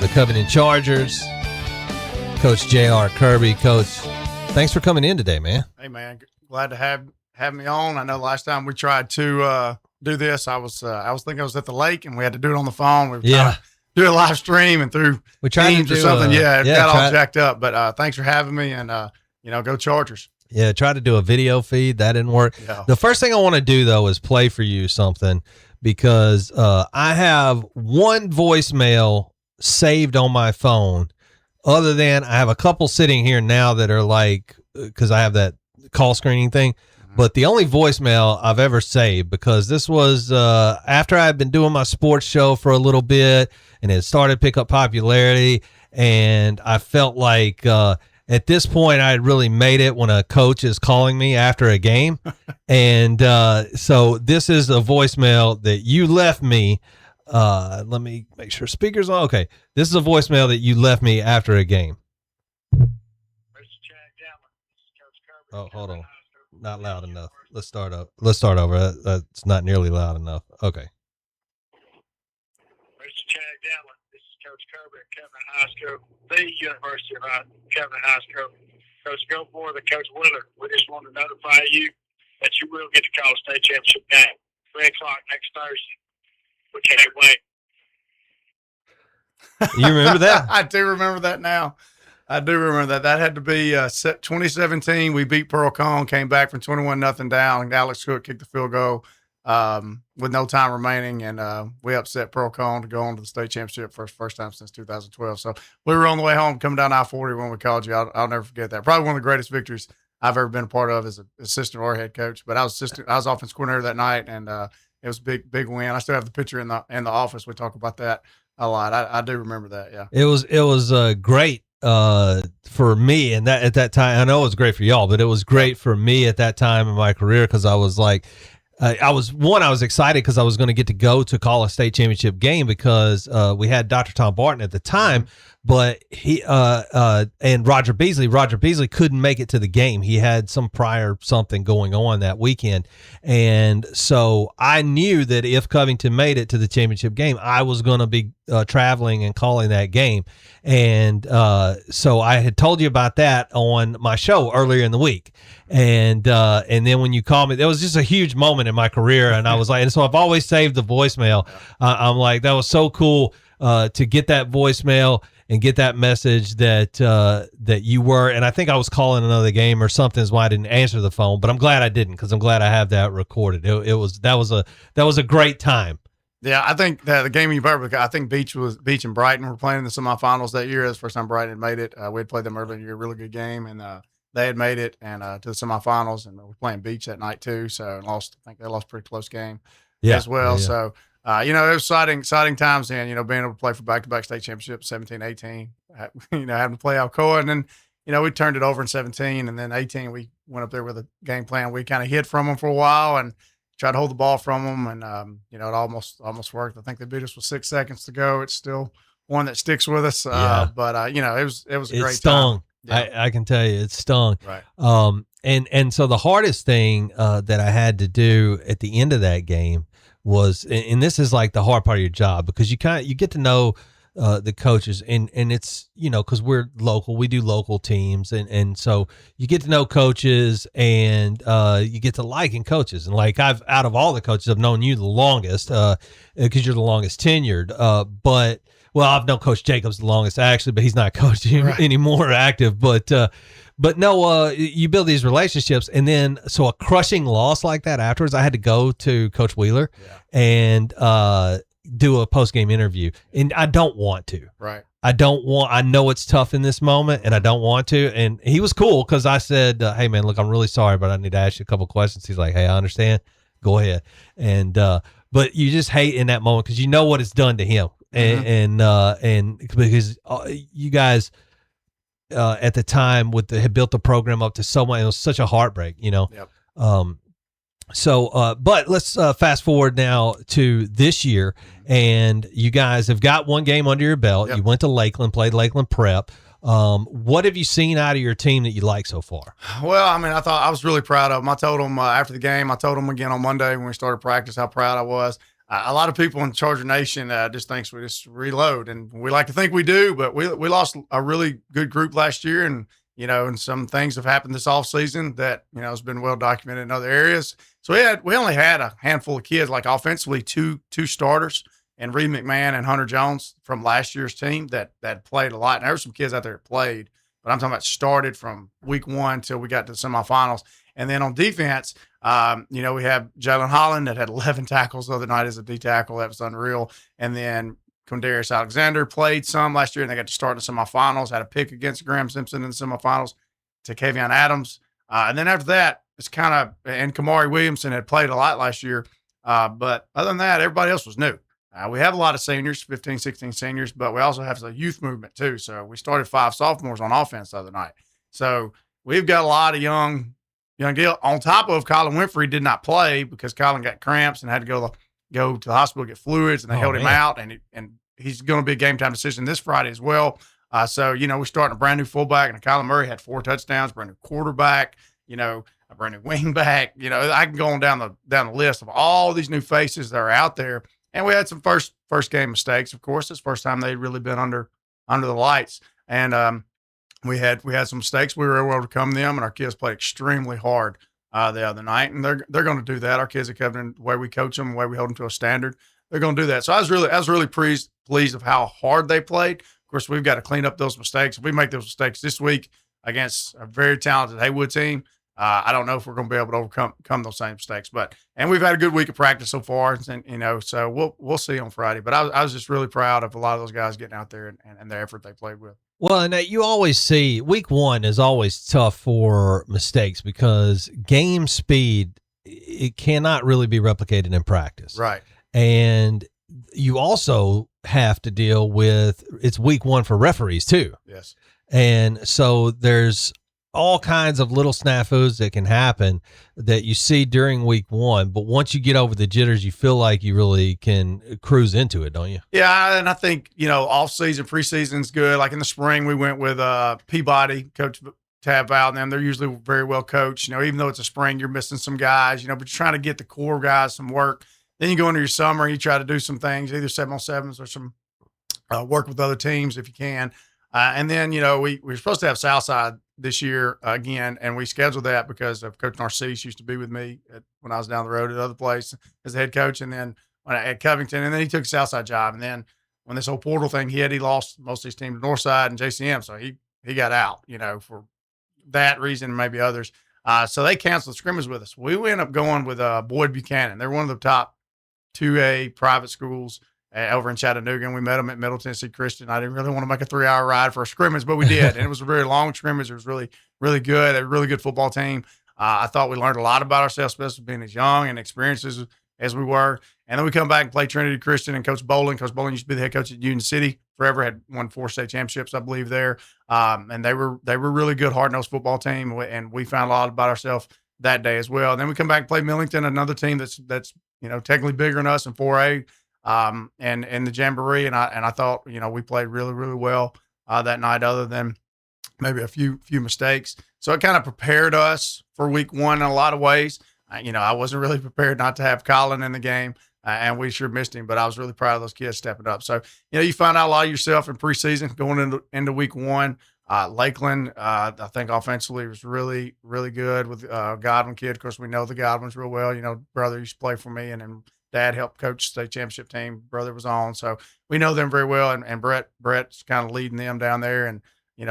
the Covington Chargers. Coach J.R. Kirby. Coach, thanks for coming in today, man. Hey, man, glad to have me on. I know last time we tried to do this, I was thinking I was at the lake and we had to do it on the phone. We were trying to do a live stream and through we tried Teams to do or something. It got all jacked up. But thanks for having me, and go Chargers. Yeah, try to do a video feed. That didn't work. Yeah. The first thing I want to do, though, is play for you something, because I have one voicemail saved on my phone. Other than I have a couple sitting here now that are like, because I have that call screening thing, but the only voicemail I've ever saved, because this was after I had been doing my sports show for a little bit and it started to pick up popularity, and I felt like at this point I had really made it when a coach is calling me after a game. And so this is a voicemail that you left me. Let me make sure speakers on. Okay. This is a voicemail that you left me after a game. Oh, hold on. Not loud enough. Let's start over. That's not nearly loud enough. Okay. Mr. Chad Dallin, this is Coach Kirby at Covington High School, the University of Covington High School. Coach Goforth and Coach Wheeler, we just want to notify you that you will get to call a state championship game, 3 o'clock next Thursday. We can't wait. You remember that? I do remember that now. I do remember that. That had to be 2017. We beat Pearl Cone, came back from 21-0 down, and Alex Cook kicked the field goal with no time remaining, and we upset Pearl Cone to go on to the state championship for the first time since 2012. So we were on the way home coming down I-40 when we called you. I'll never forget that. Probably one of the greatest victories I've ever been a part of as an assistant or head coach. But I was offense coordinator that night, and it was a big win. I still have the picture in the office. We talk about that a lot. I do remember that. Yeah, it was great for me, and that at that time, I know it was great for y'all, but it was great for me at that time in my career, because I was like, I was excited because I was going to get to go to call a state championship game, because we had Dr. Tom Barton at the time, but he and Roger Beasley couldn't make it to the game. He had some prior something going on that weekend, and so I knew that if Covington made it to the championship game, I was going to be traveling and calling that game. And so I had told you about that on my show earlier in the week. And then when you called me, there was just a huge moment in my career. And I was like, and so I've always saved the voicemail. I'm like, that was so cool to get that voicemail and get that message that you were. And I think I was calling another game or something, is why I didn't answer the phone. But I'm glad I didn't, because I'm glad I have that recorded. That was a great time. Yeah, I think that the game you played, I think Beach and Brighton were playing in the semifinals that year. It was the first time Brighton had made it. We had played them earlier in the year, really good game, and they had made it and to the semifinals, and we were playing Beach that night too. So I think they lost a pretty close game as well. Yeah. So it was exciting times then. Being able to play for back-to-back state championships, 17, 18. Having to play Alcoa, and then we turned it over in 17, and then 18 we went up there with a game plan. We kind of hid from them for a while and tried to hold the ball from them, and it almost worked. I think they beat us with 6 seconds to go. It's still one that sticks with us. But it was a great stung. time. Yeah. I can tell you, it stung. Right. And so the hardest thing that I had to do at the end of that game was, and this is like the hard part of your job, because you get to know the coaches, and it's, because we're local, we do local teams, and so you get to know coaches, and you get to liking coaches. And like, out of all the coaches, I've known you the longest, because you're the longest tenured, but I've known Coach Jacobs the longest actually, but he's not coaching anymore, active, but no, you build these relationships, and then so a crushing loss like that afterwards, I had to go to Coach Wheeler and do a post-game interview, and I don't want to. Right. I know it's tough in this moment, and I don't want to. And he was cool, because I said, hey man, look, I'm really sorry, but I need to ask you a couple questions. He's like, hey, I understand. Go ahead. And, but you just hate in that moment, because you know what it's done to him. And because you guys, at the time had built the program up to so much, it was such a heartbreak, Yep. So, but let's fast forward now to this year, and you guys have got one game under your belt. Yep. You went to Lakeland, played Lakeland Prep. What have you seen out of your team that you like so far? Well, I thought I was really proud of them. I told them after the game, I told them again on Monday when we started practice how proud I was. a lot of people in Charger Nation just thinks we just reload, and we like to think we do, but we lost a really good group last year, and and some things have happened this offseason that has been well documented in other areas. So we only had a handful of kids, like offensively, two starters, and Reed McMahon and Hunter Jones from last year's team that played a lot. And there were some kids out there that played, but I'm talking about started from week 1 till we got to the semifinals. And then on defense, we have Jalen Holland that had 11 tackles the other night as a D tackle. That was unreal. And then Quindarius Alexander played some last year, and they got to start the semifinals, had a pick against Graham Simpson in the semifinals to Kavion Adams. And then after that, it's kind of – and Kamari Williamson had played a lot last year. But other than that, everybody else was new. We have a lot of seniors, 15, 16 seniors, but we also have the youth movement too. So we started 5 sophomores on offense the other night. So we've got a lot of young deal. On top of Colin Winfrey did not play because Colin got cramps and had to go to the hospital, get fluids, and they held him out. And he's going to be a game time decision this Friday as well. So we're starting a brand new fullback, and Kyler Murray had 4 touchdowns, brand new quarterback, a brand new wing back. I can go on down the list of all these new faces that are out there. And we had some first game mistakes, of course. It's the first time they'd really been under the lights. And we had some mistakes. We were able to overcome them, and our kids played extremely hard the other night. And they're going to do that. Our kids are covering the way we coach them, the way we hold them to a standard. They're going to do that. So I was really pleased of how hard they played. Of course, we've got to clean up those mistakes. If we make those mistakes this week against a very talented Haywood team, I don't know if we're going to be able to overcome those same mistakes. And we've had a good week of practice so far, and so we'll see on Friday. But I was just really proud of a lot of those guys getting out there and the effort they played with. Well, and you always see week 1 is always tough for mistakes because game speed, it cannot really be replicated in practice. Right. And you also have to deal with, it's week 1 for referees too. Yes. And so there's all kinds of little snafus that can happen that you see during week 1. But once you get over the jitters, you feel like you really can cruise into it, don't you? Yeah. And I think, off season, preseason's good. Like in the spring, we went with Peabody, Coach Tab Val and them. They're usually very well coached. Even though it's a spring, you're missing some guys, but you're trying to get the core guys some work. Then you go into your summer and you try to do some things, either 7-on-7s or some work with other teams if you can. And then, we were supposed to have Southside this year again, and we scheduled that because of Coach Narcisse used to be with me when I was down the road at other place as the head coach, and then when at Covington, and then he took a Southside job. And then when this whole portal thing hit, he lost most of his team to Northside and JCM, so he got out, for that reason and maybe others. So they canceled the scrimmage with us. We ended up going with Boyd Buchanan. They're one of the top 2A private schools over in Chattanooga, and we met them at Middle Tennessee Christian. I didn't really want to make a 3-hour ride for a scrimmage, but we did, and it was a very long scrimmage. It was really, really good. A really good football team. I thought we learned a lot about ourselves, especially being as young and experienced as we were. And then we come back and play Trinity Christian and Coach Bowling. Coach Bowling used to be the head coach at Union City forever, had won 4 state championships, I believe, there. And they were really good, hard-nosed football team, and we found a lot about ourselves that day as well. And then we come back and play Millington, another team that's technically bigger than us in 4A. And in the Jamboree, and I thought, we played really, really well that night, other than maybe a few mistakes. So it kind of prepared us for week 1 in a lot of ways. I wasn't really prepared not to have Colin in the game, and we sure missed him, but I was really proud of those kids stepping up. So, you find out a lot of yourself in preseason going into week 1. Lakeland, I think offensively was really, really good with Godwin kid. Of course, we know the Godwins real well. Brother used to play for me, and then Dad helped coach the state championship team. Brother was on. So we know them very well. And Brett's kind of leading them down there. And,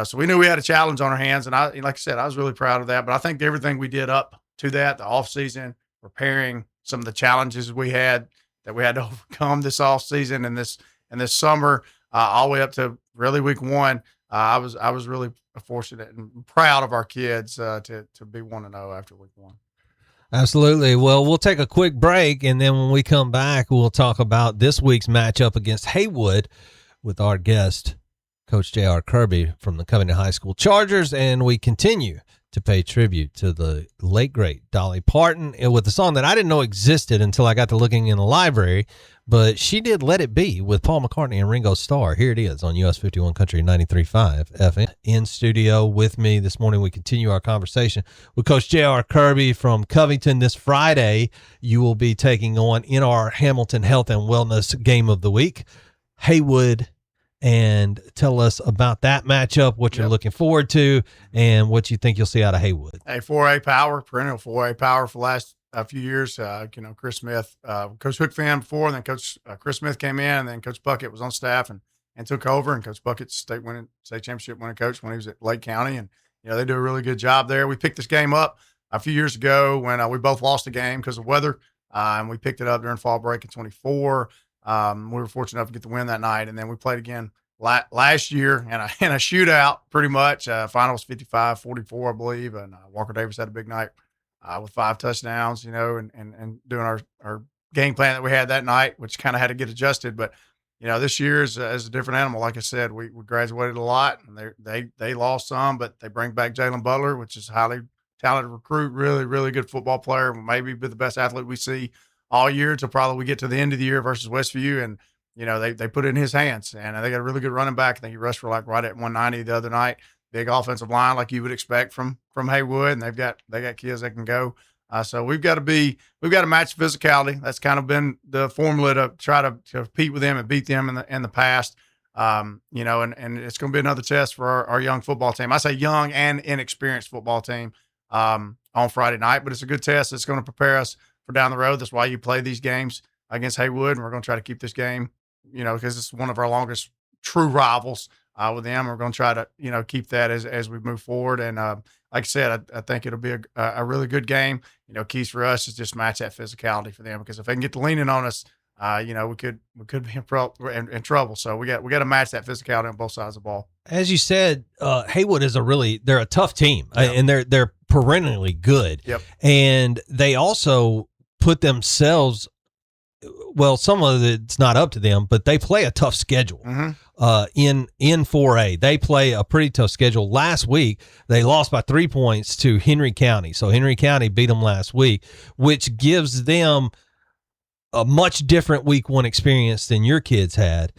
so we knew we had a challenge on our hands. And like I said, I was really proud of that. But I think everything we did up to that, the off season, preparing some of the challenges we had that we had to overcome this off season and this summer, all the way up to really week 1. I was really fortunate and proud of our kids to be 1-0 after week 1. Absolutely. Well, we'll take a quick break, and then when we come back, we'll talk about this week's matchup against Haywood with our guest, Coach J.R. Kirby from the Covington High School Chargers, and we continue to pay tribute to the late, great Dolly Parton with a song that I didn't know existed until I got to looking in the library. But she did Let It Be with Paul McCartney and Ringo Starr. Here it is on US 51 Country 93.5 FM. In studio with me this morning, we continue our conversation with Coach J.R. Kirby from Covington. This Friday, you will be taking on, in our Hamilton Health and Wellness Game of the Week, Haywood. And tell us about that matchup, what you're looking forward to, and what you think you'll see out of Haywood. Hey, 4A power, perennial 4A power for the last few years. Chris Smith, Coach Hook fan before, and then Coach Chris Smith came in, and then Coach Buckett was on staff and took over. And Coach Buckett's state championship winning coach when he was at Lake County, and they do a really good job there. We picked this game up a few years ago when we both lost the game because of weather, and we picked it up during fall break in 24. We were fortunate enough to get the win that night, and then we played again last year in a shootout, pretty much. Final was 55-44, I believe, and Walker Davis had a big night with 5 touchdowns, and doing our game plan that we had that night, which kind of had to get adjusted. But this year is a different animal. Like I said, we graduated a lot, and they lost some, but they bring back Jalen Butler, which is a highly talented recruit, really, really good football player, maybe be the best athlete we see all year until probably we get to the end of the year versus Westview. And, they put it in his hands, and they got a really good running back. I think he rushed for right at 190 the other night. Big offensive line like you would expect from Haywood, and they got kids that can go. So we've got to match physicality. That's kind of been the formula to try to compete with them and beat them in the past. And it's going to be another test for our young football team. I say young and inexperienced football team on Friday night, but it's a good test. It's going to prepare us for down the road. That's why you play these games against Haywood, and we're going to try to keep this game, because it's one of our longest true rivals with them. We're going to try to, keep that as we move forward. And like I said, I think it'll be a really good game. Keys for us is just match that physicality for them, because if they can get to leaning on us, we could be in trouble. So we got to match that physicality on both sides of the ball. As you said, Haywood is they're a tough team, and they're perennially good. Yep. And they also put themselves, well, some of it's not up to them, but they play a tough schedule. In 4A. They play a pretty tough schedule. Last week, they lost by 3 points to Henry County. So Henry County beat them last week, which gives them a much different week one experience than your kids had,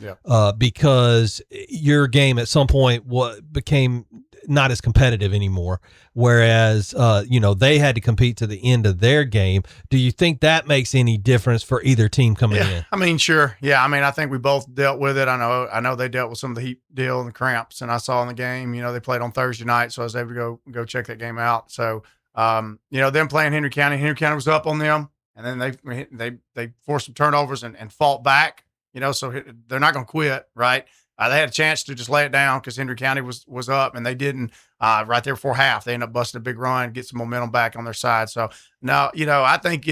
because your game at some point became not as competitive anymore, whereas they had to compete to the end of their game. Do you think that makes any difference for either team coming in? I mean, sure. Yeah, I mean, I think we both dealt with it. I know they dealt with some of the heat deal and the cramps, and I saw in the game, they played on Thursday night, so I was able to go check that game out. So them playing Henry County was up on them, and then they forced some turnovers and fought back, so they're not going to quit, right? They had a chance to just lay it down because Henry County was up, and they didn't. Right there before half, they ended up busting a big run, get some momentum back on their side. So now, I think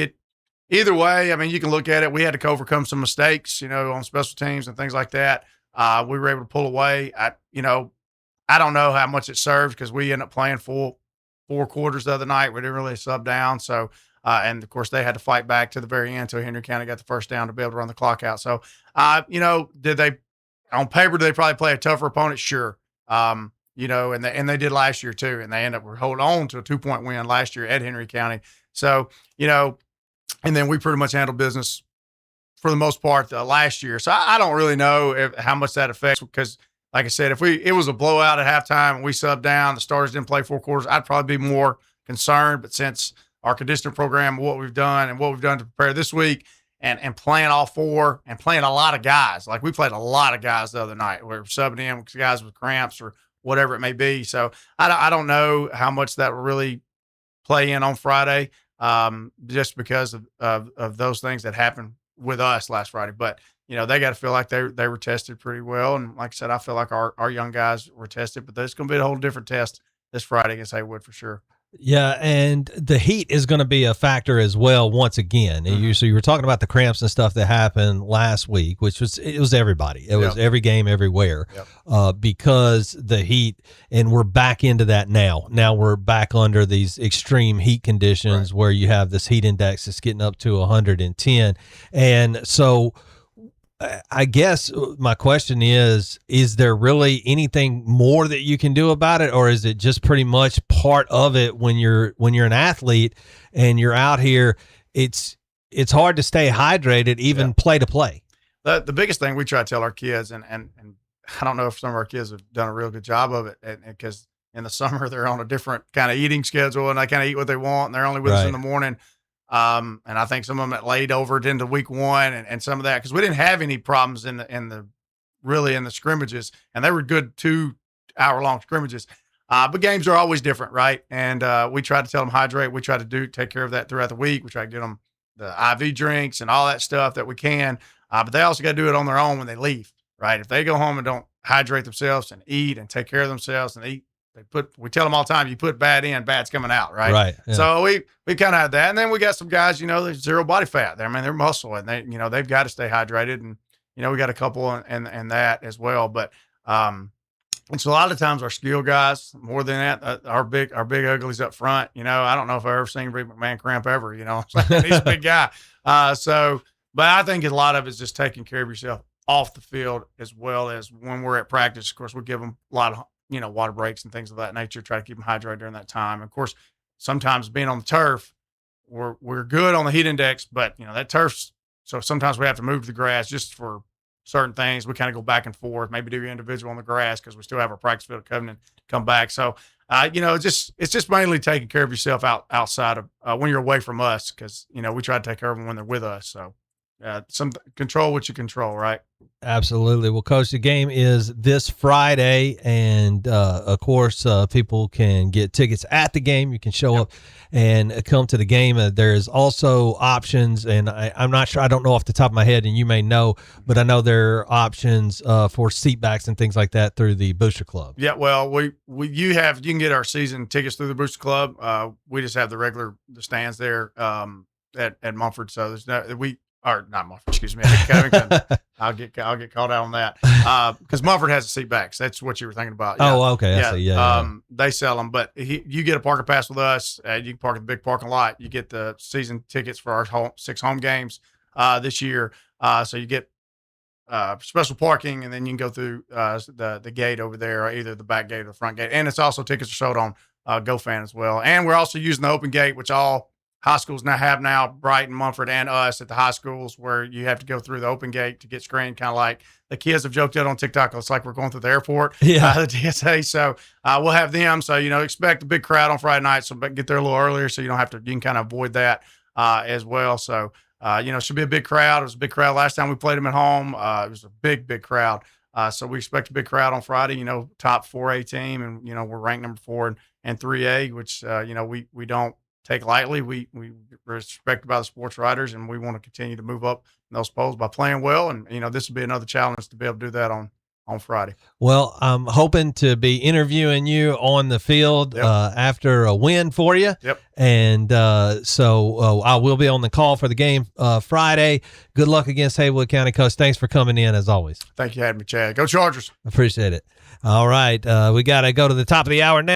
either way, I mean, you can look at it. We had to overcome some mistakes, on special teams and things like that. We were able to pull away. I don't know how much it served because we ended up playing full 4 quarters the other night. We didn't really sub down. So, and of course, they had to fight back to the very end until Henry County got the first down to be able to run the clock out. So, did they? On paper, they probably play a tougher opponent, sure. And they did last year too, and they ended up holding on to a 2-point win last year at Henry County. So, and then we pretty much handled business for the most part last year. So I don't really know how much that affects, because like I said, if it was a blowout at halftime and we subbed down, the starters didn't play 4 quarters, I'd probably be more concerned. But since our conditioning program, what we've done to prepare this week, and playing all 4 and playing a lot of guys. Like we played a lot of guys the other night. We were subbing in guys with cramps or whatever it may be. So I don't know how much that will really play in on Friday, just because of those things that happened with us last Friday. But, they got to feel like they were tested pretty well. And like I said, I feel like our young guys were tested, but it's going to be a whole different test this Friday against Haywood for sure. Yeah, and the heat is going to be a factor as well once again. So you were talking about the cramps and stuff that happened last week, which was everybody. It was every game everywhere, because the heat, and we're back into that now. Now we're back under these extreme heat conditions where you have this heat index that's getting up to 110. And so I guess my question is there really anything more that you can do about it, or is it just pretty much part of it when you're an athlete and you're out here? It's hard to stay hydrated, even play to play. The biggest thing we try to tell our kids, and I don't know if some of our kids have done a real good job of it, because in the summer they're on a different kind of eating schedule and they kind of eat what they want, and they're only with us in the morning. And I think some of them laid over it into week one and some of that, because we didn't have any problems in the scrimmages, and they were good 2-hour-long scrimmages. But games are always different, right? And we try to tell them hydrate. We try to take care of that throughout the week. We try to get them the IV drinks and all that stuff that we can. But they also got to do it on their own when they leave, right? If they go home and don't hydrate themselves and eat and take care of themselves and eat, we tell them all the time, you put bad in, bad's coming out, right? Right. Yeah. So we kind of have that. And then we got some guys, there's zero body fat. They're muscle, and they've got to stay hydrated. And, we got a couple and that as well. But, it's a lot of times our skill guys more than that, our big uglies up front. I don't know if I've ever seen Rick McMahon cramp ever, he's a big guy. But I think a lot of it's just taking care of yourself off the field, as well as when we're at practice. Of course, we give them a lot of, water breaks and things of that nature, try to keep them hydrated during that time. Of course, sometimes being on the turf, we're good on the heat index, but that turf's, so sometimes we have to move the grass just for certain things. We kind of go back and forth, maybe do your individual on the grass, because we still have our practice field at Covington come back. So, it's just mainly taking care of yourself outside of when you're away from us, because, we try to take care of them when they're with us. So, some control what you control, right? Absolutely. Well, Coach, the game is this Friday, and of course, people can get tickets at the game. You can show up and come to the game. There's also options, and I'm not sure. I don't know off the top of my head, and you may know, but I know there are options for seat backs and things like that through the Booster Club. Yeah, well, you can get our season tickets through the Booster Club. We just have the stands there at Mumford, so there's not Mumford, excuse me, at Covington. I'll get called out on that, because Mumford has the seat backs. That's what you were thinking about. Yeah. Oh, okay. I see. Yeah. They sell them, but you get a parking pass with us. You can park in the big parking lot. You get the season tickets for our 6 home games this year. So you get special parking, and then you can go through the gate over there, or either the back gate or the front gate. And it's also tickets are sold on GoFan as well. And we're also using the open gate, which all high schools now, Brighton, Mumford, and us at the high schools, where you have to go through the open gate to get screened, kind of like the kids have joked out on TikTok. It's like we're going through the airport, the TSA. So we'll have them. So, expect a big crowd on Friday night. So get there a little earlier, so you can kind of avoid that as well. So, it should be a big crowd. It was a big crowd last time we played them at home. It was a big, big crowd. So we expect a big crowd on Friday, top 4A team. And, we're ranked number 4 and 3A, which, we don't take lightly. We respected by the sports writers, and we want to continue to move up in those polls by playing well. And, this will be another challenge to be able to do that on Friday. Well, I'm hoping to be interviewing you on the field after a win for you. Yep. And so I will be on the call for the game Friday. Good luck against Haywood County. Coach, thanks for coming in as always. Thank you for having me, Chad. Go Chargers. Appreciate it. All right. We got to go to the top of the hour now.